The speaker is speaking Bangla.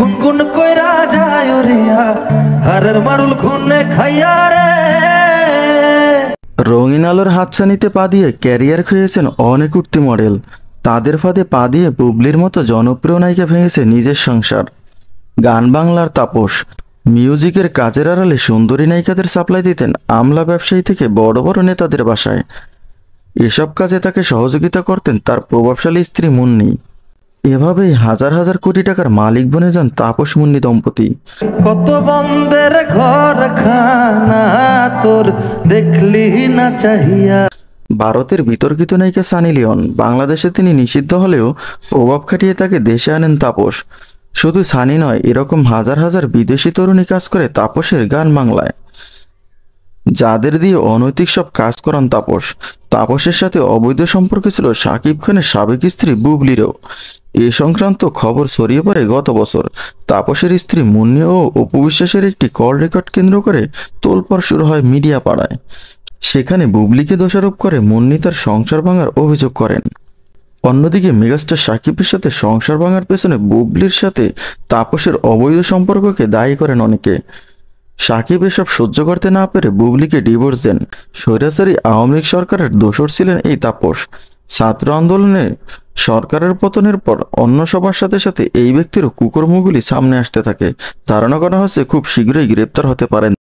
গুনগুন কইরা যায় রিয়া হারের মারুল খুনে খাইয়া রে। রঙিন আলোর হাতছানিতে পা দিয়ে ক্যারিয়ার খুঁজেছেন অনেক উঠতি মডেল। তাদের ফাঁদে পা দিয়ে বুবলির মতো জনপ্রিয় নায়িকা ভেঙেছে নিজের সংসার। গান বাংলার তাপস মিউজিকের কাজের আড়ালে সুন্দরী নায়িকাদের সাপ্লাই দিতেন আমলা ব্যবসায়ী থেকে বড় বড় নেতাদের বাসায়। এসব কাজে তাকে সহযোগিতা করতেন তার প্রভাবশালী স্ত্রী মুন্নি। এভাবেই হাজার হাজার কোটি টাকার মালিক বনে যান তাপস মুন্নি দম্পতি। কত বন্ধের ঘর খানা তোর দেখলি না চাহিয়া। ভারতের বিতর্কিত নায়িকা সানি লিওন বাংলাদেশে তিনি নিষিদ্ধ হলেও প্রভাব খাটিয়ে তাকে দেশে আনেন তাপস। শুধু সানি নয়, এরকম হাজার হাজার বিদেশি তরুণী কাজ করে তাপসের গান বাংলায়, যাদের দিয়ে অনৈতিক সব কাজ করান তাপস। তাপসের সাথে অবৈধ সম্পর্ক ছিল শাকিব খানের সাবেক স্ত্রী বুবলিরও। এ সংক্রান্ত খবর ছড়িয়ে পড়ে গত বছর। তাপসের স্ত্রী মুন্নি ও অপু বিশ্বাসের একটি কল রেকর্ড কেন্দ্র করে তোলপাড় শুরু হয় মিডিয়া পাড়ায়। সেখানে বুবলিকে দোষারোপ করে মুন্নি তার সংসার ভাঙার অভিযোগ করেন। অন্যদিকে মেগাস্টার শাকিবের সাথে সংসার ভাঙার পেছনে বুবলির সাথে তাপসের অবৈধ সম্পর্ককে দায়ী করেন অনেকে। শাকিব এসব সহ্য করতে না পেরে বুবলিকে ডিভোর্স দেন। স্বৈরাচারী আওয়ামী লীগ সরকারের দোসর ছিলেন এই তাপস। ছাত্র আন্দোলনে সরকারের পতনের পর অন্য সবার সাথে সাথে এই ব্যক্তিরও কুকর্মগুলি সামনে আসতে থাকে। ধারণা করা হচ্ছে খুব শীঘ্রই গ্রেপ্তার হতে পারেন।